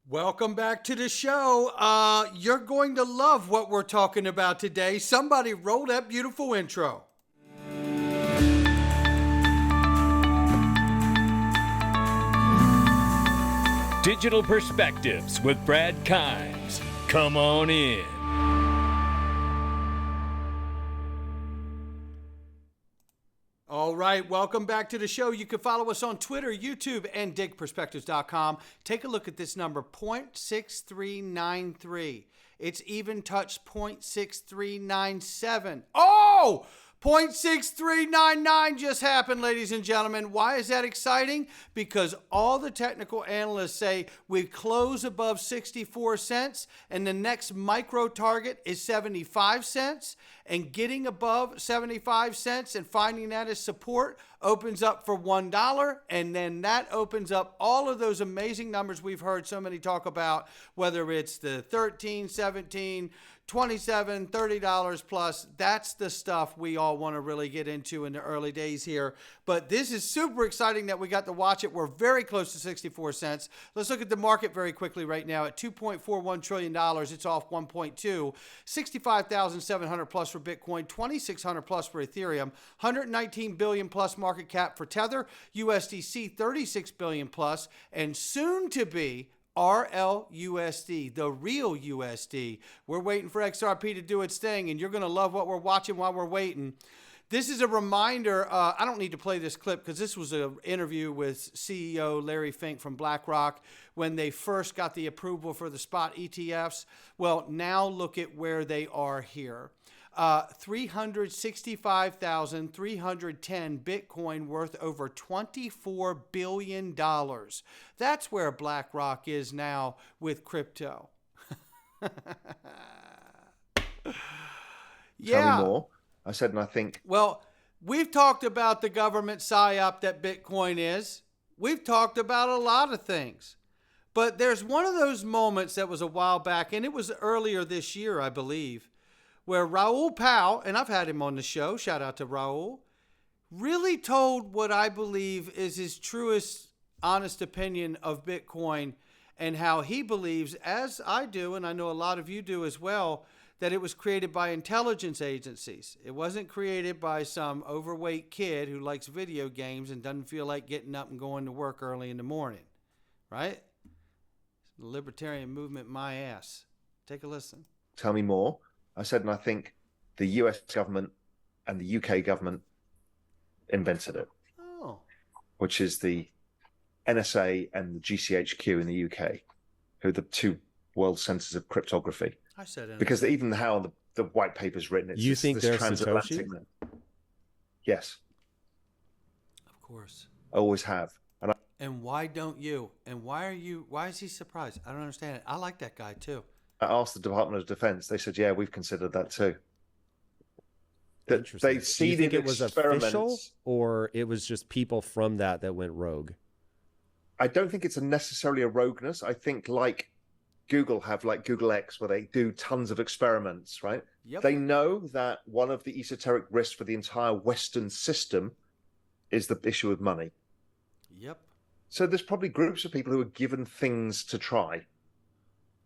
Welcome back to the show. You're going to love what we're talking about today. Somebody roll that beautiful intro. Digital Perspectives with Brad Kimes. Come on in. All right, welcome back to the show. You can follow us on Twitter, YouTube, and digperspectives.com. Take a look at this number, 0.6393. It's even touched 0.6397. Oh! 0.6399 just happened, ladies and gentlemen. Why is that exciting? Because all the technical analysts say we close above 64 cents and the next micro target is 75 cents. And getting above 75 cents and finding that as support opens up for $1. And then that opens up all of those amazing numbers we've heard so many talk about, whether it's the 13, 17, 27, $30 plus. That's the stuff we all want to really get into in the early days here. But this is super exciting that we got to watch it. We're very close to 64 cents. Let's look at the market very quickly right now at $2.41 trillion. It's off 1.2, 65,700 plus for Bitcoin, 2,600 plus for Ethereum, 119 billion plus market cap for Tether, USDC 36 billion plus, and soon to be RLUSD, the real USD. We're waiting for XRP to do its thing, and you're going to love what we're watching while we're waiting. This is a reminder. I don't need to play this clip because this was an interview with CEO Larry Fink from BlackRock when they first got the approval for the spot ETFs. Well, now look at where they are here. 365,310 Bitcoin worth over $24 billion. That's where BlackRock is now with crypto. Yeah. Tell me more. I said, and I think. Well, we've talked about the government psyop that Bitcoin is. We've talked about a lot of things. But there's one of those moments that was a while back, and it was earlier this year, I believe, where Raoul Pal, and I've had him on the show, shout out to Raoul, really told what I believe is his truest, honest opinion of Bitcoin and how he believes, as I do, and I know a lot of you do as well, that it was created by intelligence agencies. It wasn't created by some overweight kid who likes video games and doesn't feel like getting up and going to work early in the morning, right? The libertarian movement, my ass. Take a listen. Tell me more. I said, and I think the US government and the UK government invented it. Oh. Which is the NSA and the GCHQ in the UK, who are the two world centers of cryptography. I said NSA. Because even how the white paper's written, it's you think this they're transatlantic. Satoshi? Yes. Of course. I always have. And why don't you? And why is he surprised? I don't understand it. I like that guy too. I asked the Department of Defense. They said, yeah, we've considered that too. That they seeded Do you think it was experiments. official, or it was just people from that went rogue? I don't think it's necessarily a rogueness. I think like Google have like Google X, where they do tons of experiments, right? Yep. They know that one of the esoteric risks for the entire Western system is the issue of money. Yep. So there's probably groups of people who are given things to try.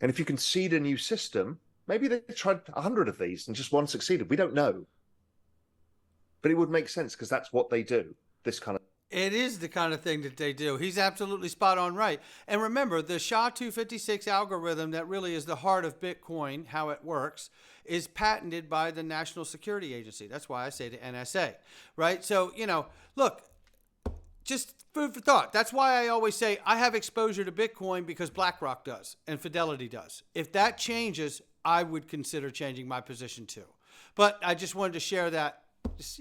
And if you can seed a new system, maybe they tried 100 of these and just one succeeded. We don't know. But it would make sense because that's what they do, this kind of. It is the kind of thing that they do. He's absolutely spot on right. And remember, the SHA-256 algorithm that really is the heart of Bitcoin, how it works, is patented by the National Security Agency. That's why I say the NSA, right? So, look, just food for thought. That's why I always say I have exposure to Bitcoin because BlackRock does and Fidelity does. If that changes, I would consider changing my position too. But I just wanted to share that, just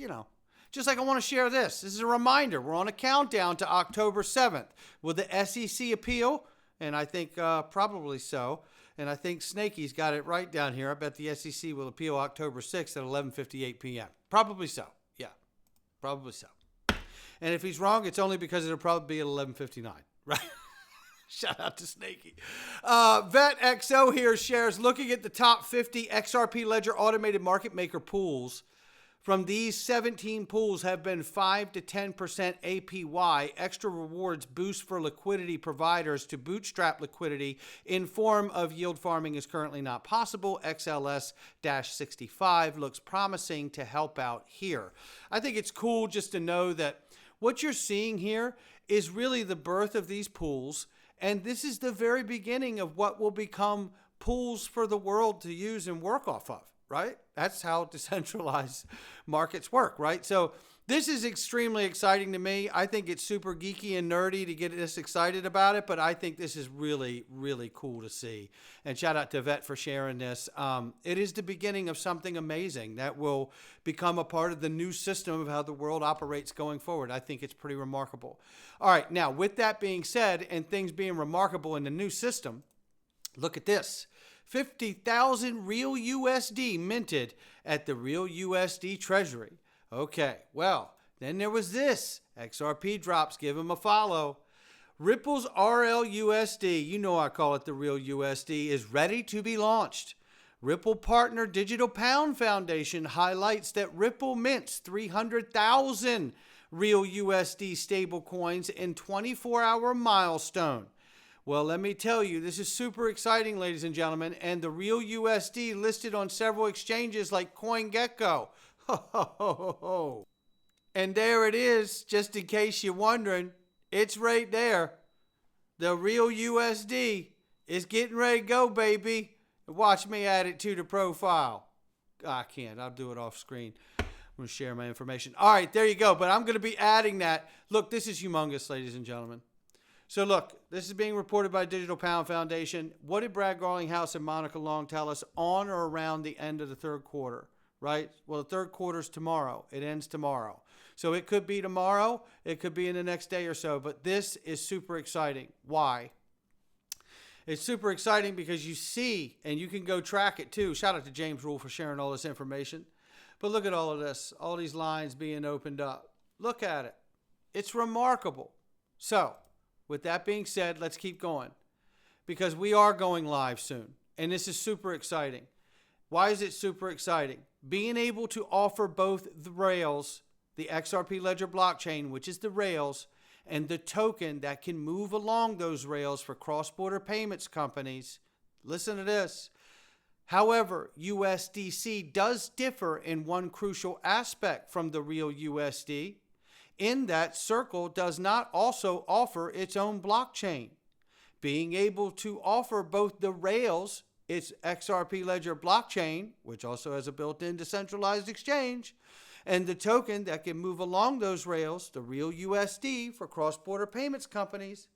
like I want to share this. This is a reminder. We're on a countdown to October 7th. Will the SEC appeal? And I think probably so. And I think Snakey's got it right down here. I bet the SEC will appeal October 6th at 11:58 p.m. Probably so. Yeah, probably so. And if he's wrong, it's only because it'll probably be at 11:59, right? Shout out to Snakey. VetXO here shares looking at the top 50 XRP Ledger automated market maker pools from these 17 pools have been 5 to 10% APY. Extra rewards boost for liquidity providers to bootstrap liquidity in form of yield farming is currently not possible. XLS-65 looks promising to help out here. I think it's cool just to know that what you're seeing here is really the birth of these pools, and this is the very beginning of what will become pools for the world to use and work off of. Right? That's how decentralized markets work, right? So this is extremely exciting to me. I think it's super geeky and nerdy to get this excited about it, but I think this is really, really cool to see. And shout out to Vet for sharing this. It is the beginning of something amazing that will become a part of the new system of how the world operates going forward. I think it's pretty remarkable. All right, now with that being said, and things being remarkable in the new system, look at this. 50,000 real USD minted at the real USD treasury. Okay, well, then there was this. XRP drops, give him a follow. Ripple's RLUSD, you know I call it the real USD, is ready to be launched. Ripple partner Digital Pound Foundation highlights that Ripple mints 300,000 real USD stablecoins in 24-hour milestone. Well, let me tell you, this is super exciting, ladies and gentlemen, and the real USD listed on several exchanges like CoinGecko. Ho, ho, ho, ho, ho. And there it is, just in case you're wondering, it's right there. The real USD is getting ready to go, baby. Watch me add it to the profile. I can't, I'll do it off screen. I'm going to share my information. All right, there you go, but I'm going to be adding that. Look, this is humongous, ladies and gentlemen. So look, this is being reported by Digital Pound Foundation. What did Brad Garlinghouse and Monica Long tell us on or around the end of the third quarter, right? Well, the third quarter is tomorrow. It ends tomorrow. So it could be tomorrow. It could be in the next day or so. But this is super exciting. Why? It's super exciting because you see, and you can go track it too. Shout out to James Rule for sharing all this information. But look at all of this, all these lines being opened up. Look at it. It's remarkable. So, with that being said, let's keep going because we are going live soon, and this is super exciting. Why is it super exciting? Being able to offer both the rails, the XRP Ledger blockchain, which is the rails, and the token that can move along those rails for cross-border payments companies. Listen to this. However, USDC does differ in one crucial aspect from the real USD, in that Circle does not also offer its own blockchain. Being able to offer both the rails, its XRP Ledger blockchain, which also has a built-in decentralized exchange, and the token that can move along those rails, the real USD for cross-border payments companies,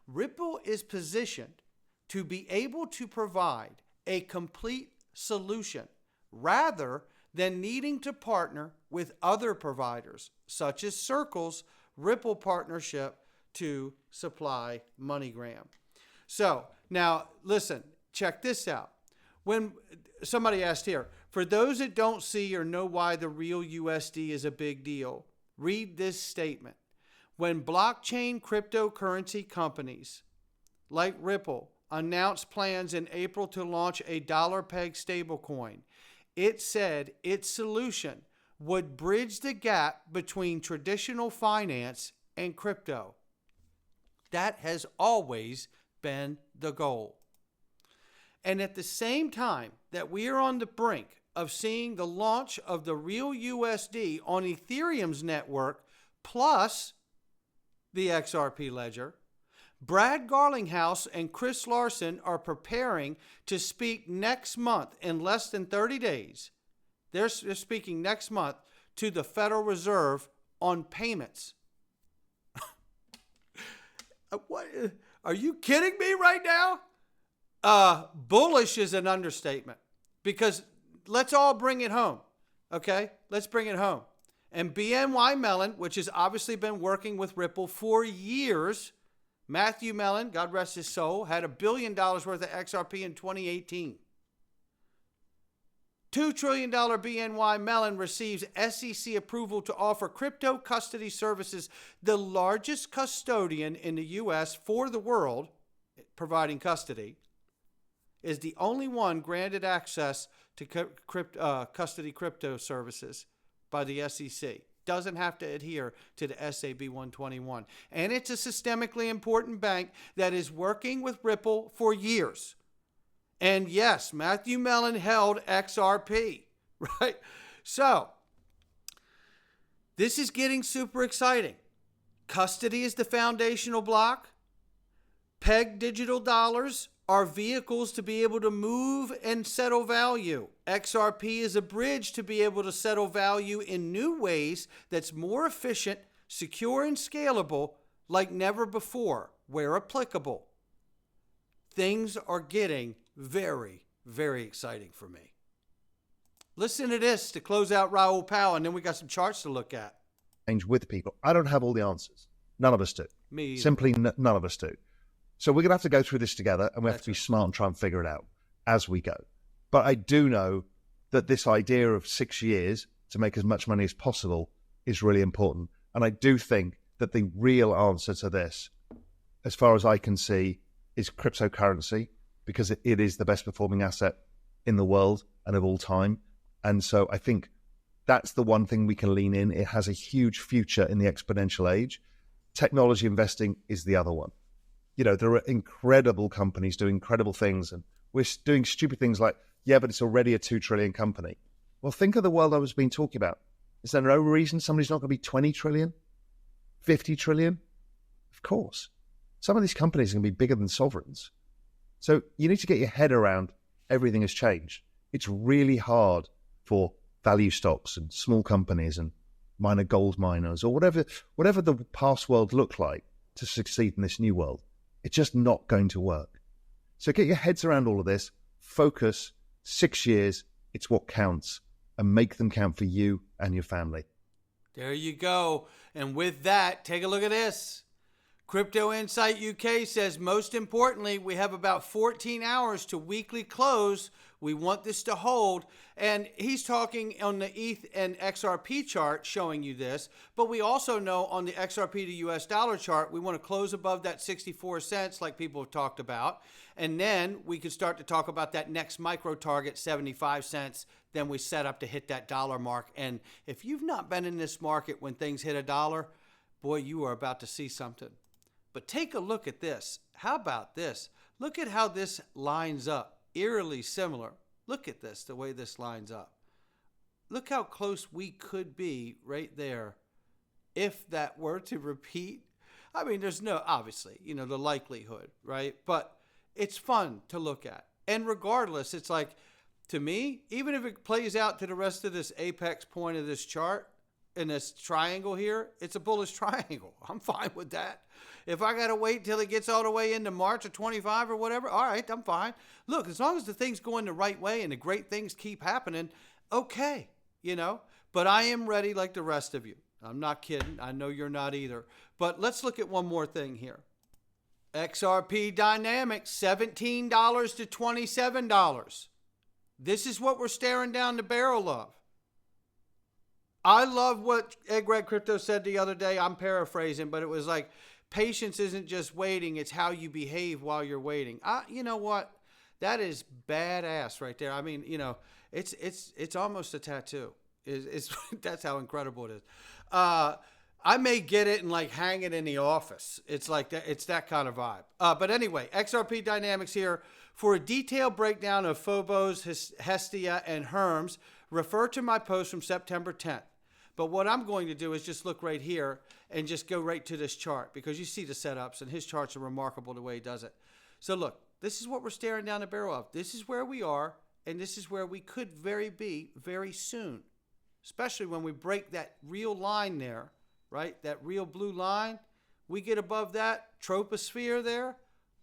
Ripple is positioned to be able to provide a complete solution rather than needing to partner with other providers, such as Circle's Ripple partnership to supply MoneyGram. So now listen, check this out. When somebody asked here, for those that don't see or know why the real USD is a big deal, read this statement. When blockchain cryptocurrency companies like Ripple announced plans in April to launch a dollar-pegged stablecoin, it said its solution would bridge the gap between traditional finance and crypto. That has always been the goal. And at the same time that we are on the brink of seeing the launch of the real USD on Ethereum's network plus the XRP ledger, Brad Garlinghouse and Chris Larson are preparing to speak next month in less than 30 days. They're speaking next month to the Federal Reserve on payments. What? Are you kidding me right now? Bullish is an understatement because let's all bring it home. Okay? Let's bring it home. And BNY Mellon, which has obviously been working with Ripple for years, Matthew Mellon, God rest his soul, had $1 billion worth of XRP in 2018. $2 trillion BNY Mellon receives SEC approval to offer crypto custody services, the largest custodian in the U.S. for the world, providing custody, is the only one granted access to custody crypto services. by the SEC. Doesn't have to adhere to the SAB 121. And it's a systemically important bank that is working with Ripple for years. And yes, Matthew Mellon held XRP, right? So this is getting super exciting. Custody is the foundational block. Peg digital dollars are vehicles to be able to move and settle value. XRP is a bridge to be able to settle value in new ways that's more efficient, secure, and scalable like never before, where applicable. Things are getting very, very exciting for me. Listen to this to close out Raoul Pal, and then we got some charts to look at. With people. I don't have all the answers. None of us do. Me either. Simply none of us do. So we're going to have to go through this together, and we have to be smart and try and figure it out as we go. But I do know that this idea of 6 years to make as much money as possible is really important. And I do think that the real answer to this, as far as I can see, is cryptocurrency, because it is the best performing asset in the world and of all time. And so I think that's the one thing we can lean in. It has a huge future in the exponential age. Technology investing is the other one. You know, there are incredible companies doing incredible things, and we're doing stupid things like, yeah, but it's already a 2 trillion company. Well, think of the world I was being talking about. Is there no reason somebody's not going to be 20 trillion, 50 trillion? Of course. Some of these companies are going to be bigger than sovereigns. So you need to get your head around everything has changed. It's really hard for value stocks and small companies and minor gold miners or whatever the past world looked like to succeed in this new world. It's just not going to work. So get your heads around all of this, focus, 6 years, it's what counts, and make them count for you and your family. There you go. And with that, take a look at this. Crypto Insight UK says, most importantly, we have about 14 hours to weekly close. We want this to hold. And he's talking on the ETH and XRP chart showing you this. But we also know on the XRP to US dollar chart, we want to close above that 64 cents like people have talked about. And then we can start to talk about that next micro target, 75 cents. Then we set up to hit that dollar mark. And if you've not been in this market when things hit $1, boy, you are about to see something. But take a look at this. How about this? Look at how this lines up. Eerily similar. Look at this, the way this lines up. Look how close we could be right there if that were to repeat. I mean, there's no, obviously, you know, the likelihood, right? But it's fun to look at. And regardless, it's like, to me, even if it plays out to the rest of this apex point of this chart, in this triangle here, it's a bullish triangle. I'm fine with that. If I got to wait till it gets all the way into March of 25 or whatever, all right, I'm fine. Look, as long as the thing's going the right way and the great things keep happening, okay, you know. But I am ready like the rest of you. I'm not kidding. I know you're not either. But let's look at one more thing here. XRP Dynamics, $17 to $27. This is what we're staring down the barrel of. I love what Egg Red Crypto said the other day. I'm paraphrasing, but it was like, patience isn't just waiting, it's how you behave while you're waiting. You know what? That is badass right there. I mean, you know, it's almost a tattoo. It's that's how incredible it is. I may get it and like hang it in the office. It's like that. It's that kind of vibe. But anyway, XRP Dynamics here. For a detailed breakdown of Phobos, Hestia, and Herms, refer to my post from September 10th. But what I'm going to do is just look right here and just go right to this chart, because you see the setups and his charts are remarkable the way he does it. So look, this is what we're staring down the barrel of. This is where we are, and this is where we could be very soon, especially when we break that real line there, right? That real blue line. We get above that troposphere there.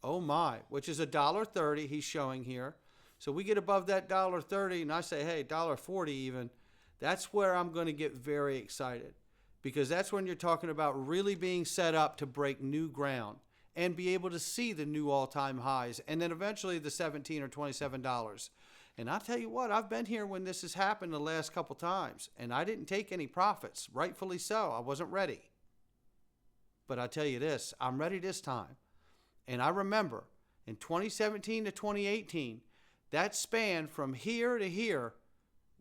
Oh my, which is $1.30 he's showing here. So we get above that $1.30 and I say, hey, $1.40 even. That's where I'm going to get very excited, because that's when you're talking about really being set up to break new ground and be able to see the new all-time highs and then eventually the $17 or $27. And I'll tell you what, I've been here when this has happened the last couple times and I didn't take any profits, rightfully so. I wasn't ready. But I'll tell you this, I'm ready this time. And I remember in 2017 to 2018, that span from here to here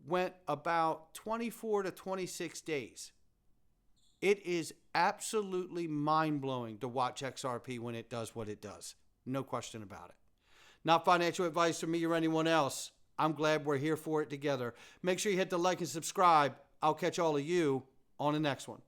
went about 24 to 26 days. It is absolutely mind-blowing to watch XRP when it does what it does. No question about it. Not financial advice from me or anyone else. I'm glad we're here for it together. Make sure you hit the like and subscribe. I'll catch all of you on the next one.